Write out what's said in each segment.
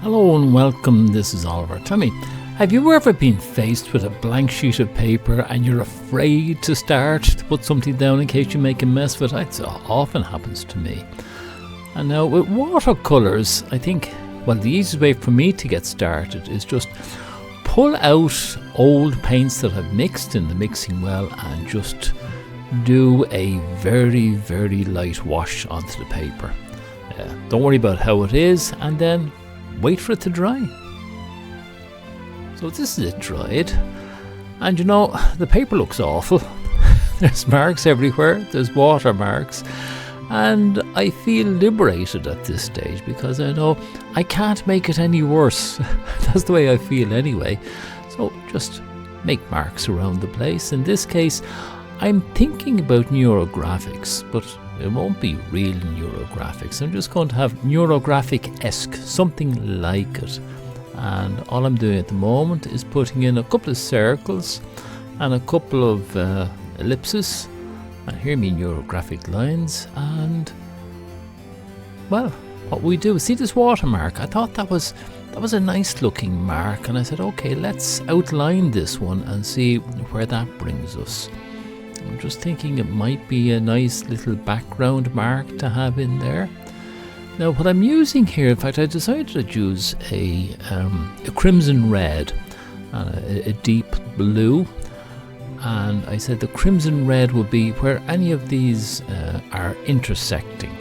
Hello and welcome, this is Oliver. Tell me, have you ever been faced with a blank sheet of paper and you're afraid to start, to put something down in case you make a mess of it? It often happens to me. And now with watercolours, I think, the easiest way for me to get started is just pull out old paints that I've mixed in the mixing well and just do a very, very light wash onto the paper. Don't worry about how it is, and then wait for it to dry. So this is it dried, and you know, the paper looks awful. There's marks everywhere, there's watermarks, and I feel liberated at this stage because I know I can't make it any worse. That's the way I feel anyway. So just make marks around the place. In this case, I'm thinking about neurographics, but it won't be real neurographics. I'm just going to have neurographic-esque, something like it. And all I'm doing at the moment is putting in a couple of circles and a couple of ellipses. And here are my neurographic lines. And, well, what we do, see this watermark? I thought that was a nice looking mark. And I said, okay, let's outline this one and see where that brings us. I'm just thinking it might be a nice little background mark to have in there. Now what I'm using here, in fact I decided to use a crimson red and a deep blue, and I said the crimson red would be where any of these are intersecting,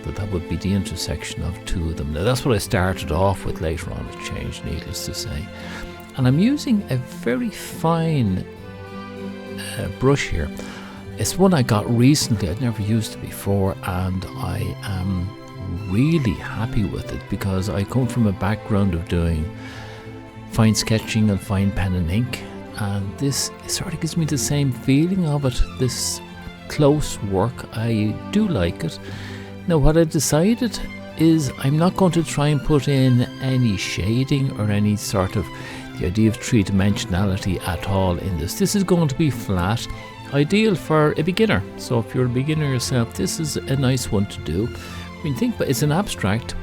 that would be the intersection of two of them. Now that's what I started off with, later on it changed, needless to say. And I'm using a very fine brush here. It's one I got recently, I'd never used it before, and I am really happy with it because I come from a background of doing fine sketching and fine pen and ink, and this sort of gives me the same feeling of it, this close work. I do like it. Now what I decided is I'm not going to try and put in any shading or any sort of the idea of three-dimensionality at all in this. This is going to be flat, ideal for a beginner. So if you're a beginner yourself, this is a nice one to do. When you think, but it's an abstract,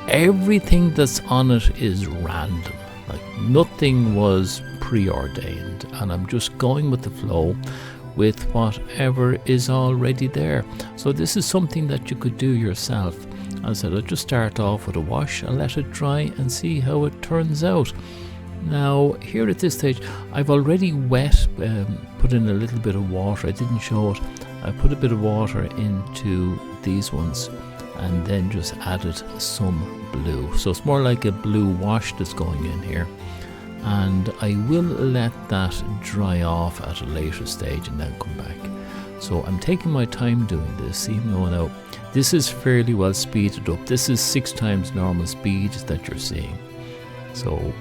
everything that's on it is random. Like nothing was preordained, and I'm just going with the flow with whatever is already there. So this is something that you could do yourself. As I said, I'll just start off with a wash and let it dry and see how it turns out. Now here at this stage I've already put in a little bit of water. I didn't show it. I put a bit of water into these ones and then just added some blue. So it's more like a blue wash that's going in here, and I will let that dry off at a later stage and then come back. So I'm taking my time doing this, even though now this is fairly well speeded up. This is 6 times normal speed that you're seeing. So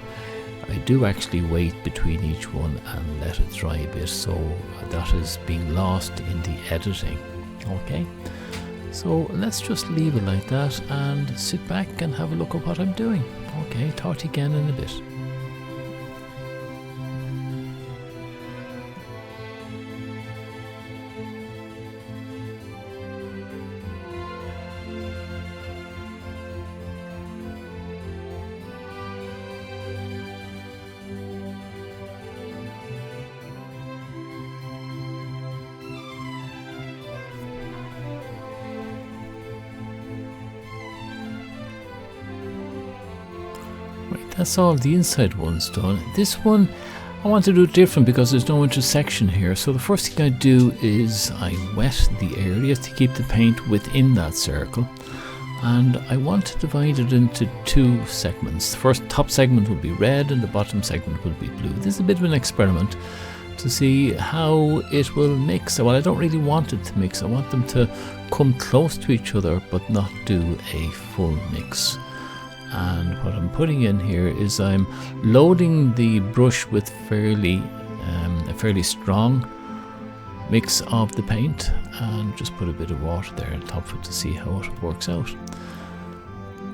I do actually wait between each one and let it dry a bit, so that is being lost in the editing. Okay, so let's just leave it like that and sit back and have a look at what I'm doing. Okay, talk to you again in a bit. Right, that's all the inside one's done. This one I want to do it different because there's no intersection here. So the first thing I do is I wet the area to keep the paint within that circle, and I want to divide it into 2 segments. The first top segment will be red and the bottom segment will be blue. This is a bit of an experiment to see how it will mix. Well, I don't really want it to mix. I want them to come close to each other but not do a full mix. And what I'm putting in here is I'm loading the brush with a fairly strong mix of the paint, and just put a bit of water there on top of it to see how it works out.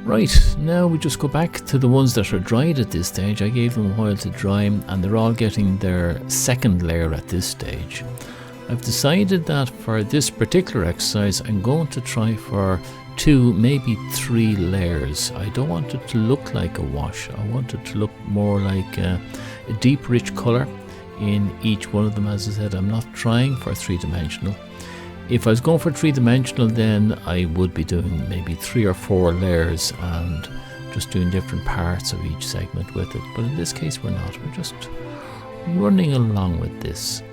Right, now we just go back to the ones that are dried at this stage. I gave them a while to dry and they're all getting their second layer at this stage. I've decided that for this particular exercise I'm going to try for 2, maybe 3 layers. I don't want it to look like a wash. I want it to look more like a deep, rich colour in each one of them. As I said, I'm not trying for 3-dimensional. If I was going for 3-dimensional, then I would be doing maybe 3 or 4 layers and just doing different parts of each segment with it. But in this case, we're not. We're just running along with this.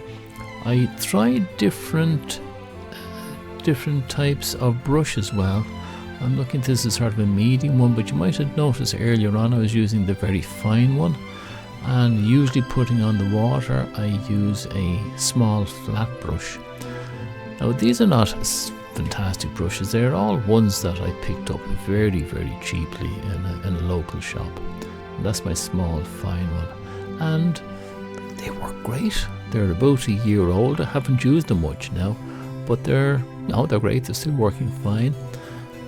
I tried different types of brush as well. I'm looking at this as sort of a medium one, but you might have noticed earlier on I was using the very fine one, and usually putting on the water I use a small flat brush. Now these are not fantastic brushes, they're all ones that I picked up very, very cheaply in a local shop. And that's my small fine one, and they work great. They're about a year old. I haven't used them much now, but they're great. They're still working fine.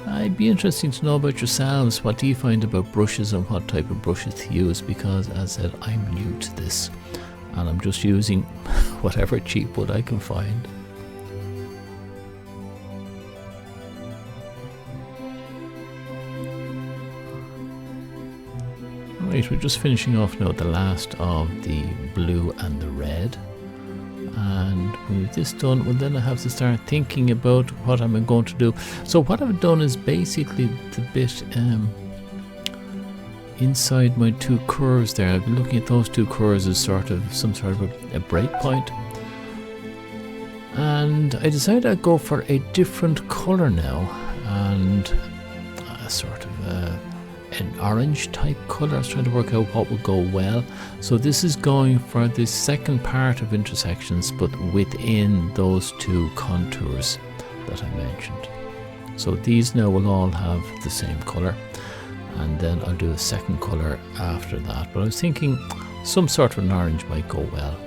It'd be interesting to know about yourselves. What do you find about brushes and what type of brushes to use? Because as I said, I'm new to this and I'm just using whatever cheap wood I can find. Right, we're just finishing off now the last of the blue and the red. And with this done, well, then I have to start thinking about what I'm going to do. So what I've done is basically the bit inside my 2 curves there. I've been looking at those 2 curves as some sort of a break point. And I decided I'd go for a different colour now, and a sort of an orange type colour. I was trying to work out what would go well. So this is going for the second part of intersections, but within those 2 contours that I mentioned. So these now will all have the same colour, and then I'll do a second colour after that. But I was thinking some sort of an orange might go well.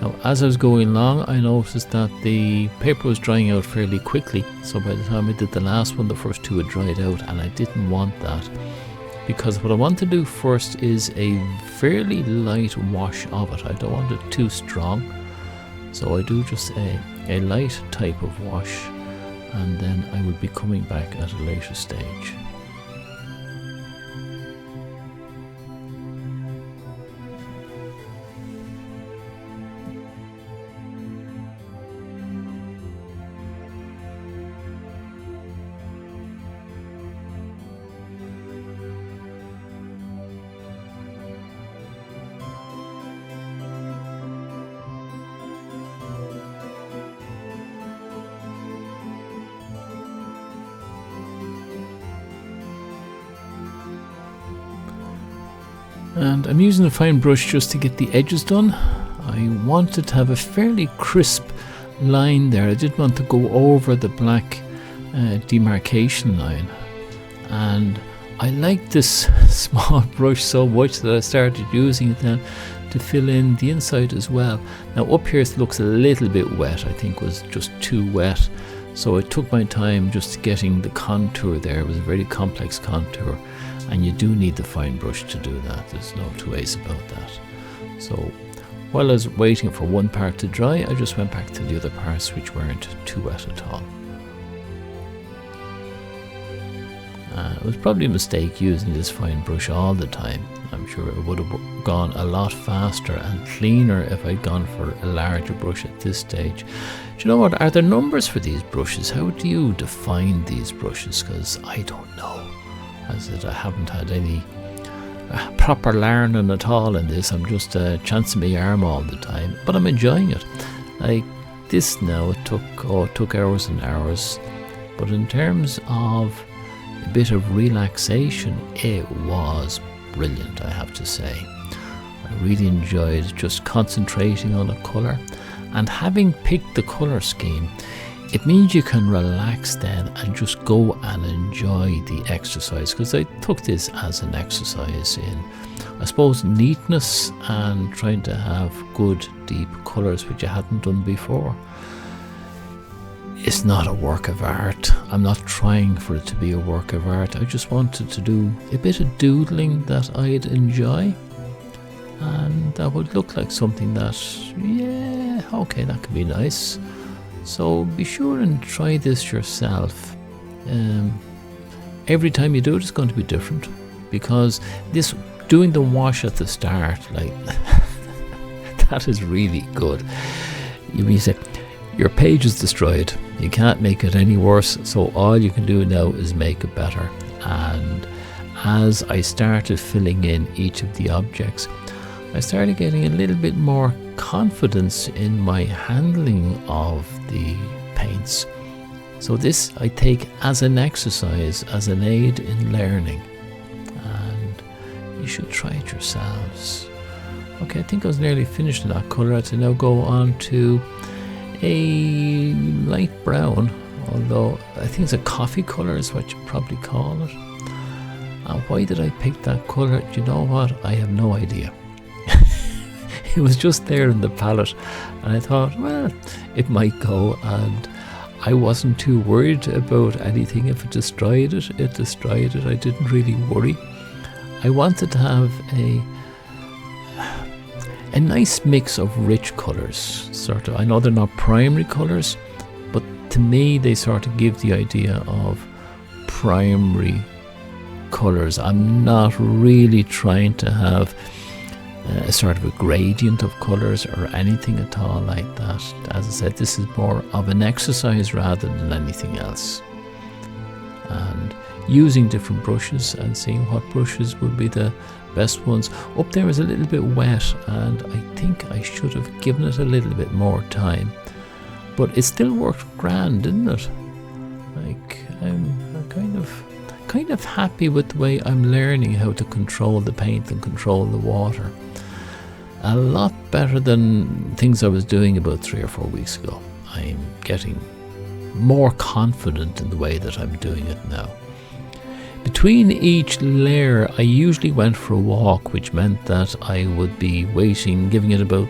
Now as I was going along, I noticed that the paper was drying out fairly quickly. So by the time I did the last one, the first 2 had dried out, and I didn't want that, because what I want to do first is a fairly light wash of it. I don't want it too strong, so I do just a light type of wash, and then I will be coming back at a later stage. And I'm using a fine brush just to get the edges done. I wanted to have a fairly crisp line there. I didn't want to go over the black demarcation line. And I like this small brush so much that I started using it then to fill in the inside as well. Now up here it looks a little bit wet. I think it was just too wet. So I took my time just getting the contour there. It was a very complex contour. And you do need the fine brush to do that. There's no 2 ways about that. So while I was waiting for one part to dry, I just went back to the other parts which weren't too wet at all. It was probably a mistake using this fine brush all the time. I'm sure it would have gone a lot faster and cleaner if I'd gone for a larger brush at this stage. Do you know what? Are there numbers for these brushes? How do you define these brushes? Because I don't know. As I said, I haven't had any proper learning at all in this. I'm just chancing my arm all the time, but I'm enjoying it. Like this now, it took hours and hours, but in terms of a bit of relaxation, it was brilliant, I have to say. I really enjoyed just concentrating on a colour, and having picked the colour scheme, it means you can relax then and just go and enjoy the exercise, because I took this as an exercise in, I suppose, neatness and trying to have good deep colours which I hadn't done before. It's not a work of art. I'm not trying for it to be a work of art. I just wanted to do a bit of doodling that I'd enjoy, and that would look like something that, yeah, okay, that could be nice. So be sure and try this yourself. every time you do it, it's going to be different, because this doing the wash at the start, like that is really good. You say your page is destroyed, you can't make it any worse, so all you can do now is make it better. And as I started filling in each of the objects, I started getting a little bit more confidence in my handling of the paints. So this I take as an exercise, as an aid in learning, and you should try it yourselves. Okay, I think I was nearly finished in that colour. To now go on to a light brown, although I think it's a coffee colour is what you probably call it. And why did I pick that colour? Do you know what? I have no idea. It was just there in the palette, and I thought, well, it might go, and I wasn't too worried about anything. If it destroyed it, it destroyed it. I didn't really worry. I wanted to have a nice mix of rich colours, sort of. I know they're not primary colours, but to me they sort of give the idea of primary colours. I'm not really trying to have a sort of a gradient of colours or anything at all like that. As I said, this is more of an exercise rather than anything else. And using different brushes and seeing what brushes would be the best ones. Up there is a little bit wet, and I think I should have given it a little bit more time. But it still worked grand, didn't it? Like, I'm kind of happy with the way I'm learning how to control the paint and control the water. A lot better than things I was doing about 3 or 4 weeks ago. I'm getting more confident in the way that I'm doing it now. Between each layer, I usually went for a walk, which meant that I would be waiting, giving it about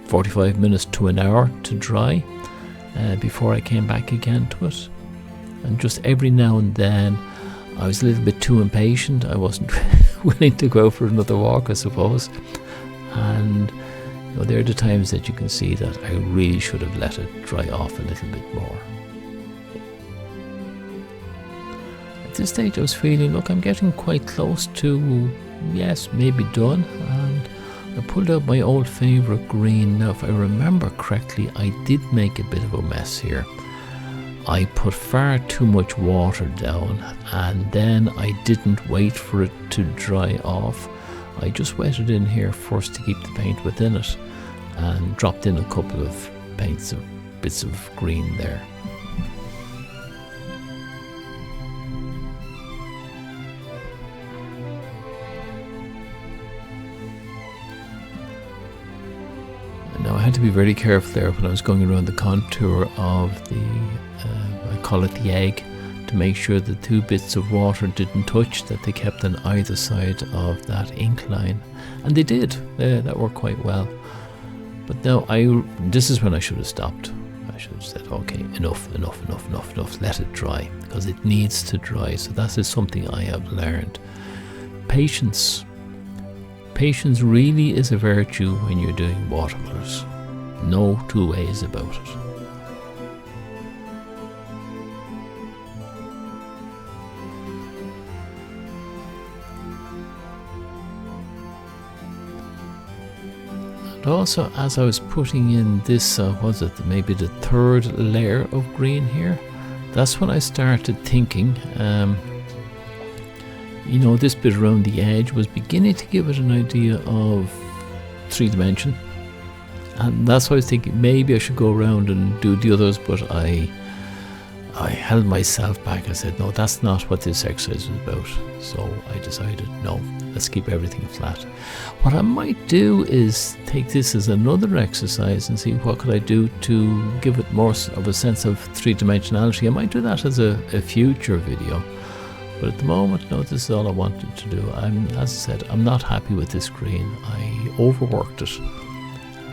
45 minutes to an hour to dry before I came back again to it. And just every now and then, I was a little bit too impatient. I wasn't willing to go for another walk, I suppose. And there are the times that you can see that I really should have let it dry off a little bit more. At this stage I was feeling, look, I'm getting quite close to, yes, maybe done. And I pulled out my old favourite green. Now, if I remember correctly, I did make a bit of a mess here. I put far too much water down, and then I didn't wait for it to dry off. I just wet it in here first to keep the paint within it, and dropped in a couple of bits of green there. Now I had to be very careful there when I was going around the contour of the, I call it the egg, to make sure the 2 bits of water didn't touch, that they kept on either side of that ink line. And they did, that worked quite well. But now this is when I should have stopped. I should have said, okay, enough, let it dry, because it needs to dry. So that is something I have learned. Patience. Patience really is a virtue when you're doing watercolours. No two ways about it. And also, as I was putting in this, maybe the 3rd layer of green here, that's when I started thinking, this bit around the edge was beginning to give it an idea of 3-dimension. And that's why I was thinking maybe I should go around and do the others, but I held myself back. I said, no, that's not what this exercise is about. So I decided, no, let's keep everything flat. What I might do is take this as another exercise and see what could I do to give it more of a sense of 3-dimensionality. I might do that as a future video. But at the moment, no, this is all I wanted to do. As I said, I'm not happy with this green. I overworked it.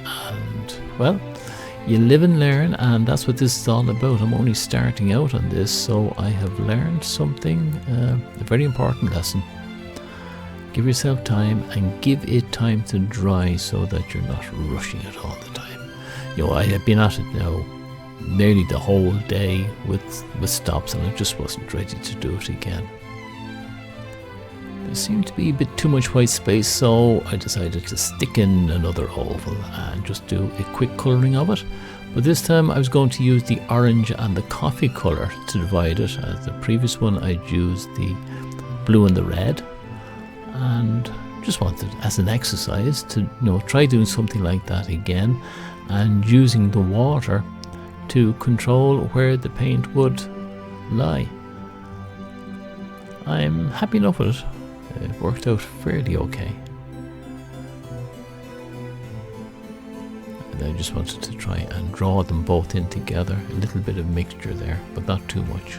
And, well, you live and learn, and that's what this is all about. I'm only starting out on this, so I have learned something, a very important lesson. Give yourself time, and give it time to dry so that you're not rushing it all the time. I have been at it now nearly the whole day with stops, and I just wasn't ready to do it again. there seemed to be a bit too much white space, so I decided to stick in another oval and just do a quick colouring of it. But this time I was going to use the orange and the coffee colour to divide it. As the previous one I'd used the blue and the red, and just wanted as an exercise to try doing something like that again, and using the water to control where the paint would lie. I'm happy enough with it. It worked out fairly okay. And I just wanted to try and draw them both in together. A little bit of mixture there, but not too much.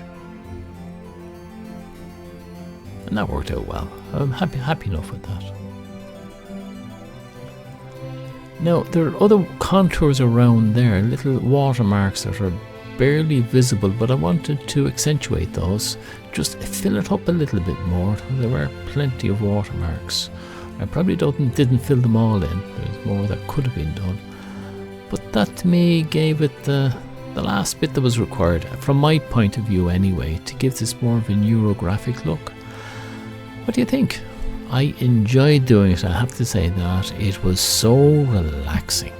And that worked out well. I'm happy enough with that. Now, there are other contours around there, little watermarks that are barely visible, but I wanted to accentuate those, just fill it up a little bit more. There were plenty of watermarks. I probably didn't fill them all in. There's more that could have been done, but that to me gave it the last bit that was required, from my point of view anyway, to give this more of a neurographic look. What do you think? I enjoyed doing it. I have to say that it was so relaxing.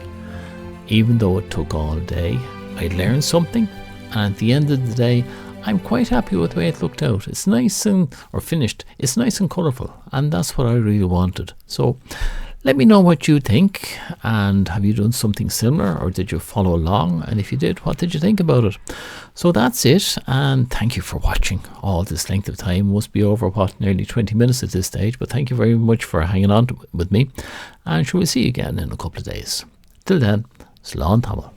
Even though it took all day, I learned something, and at the end of the day, I'm quite happy with the way it looked out. It's nice or finished. It's nice and colourful, and that's what I really wanted. So let me know what you think, and have you done something similar, or did you follow along? And if you did, what did you think about it? So that's it, and thank you for watching all this length of time. Must be over, nearly 20 minutes at this stage, but thank you very much for hanging on with me, and shall we see you again in a couple of days. Till then, slán tamil.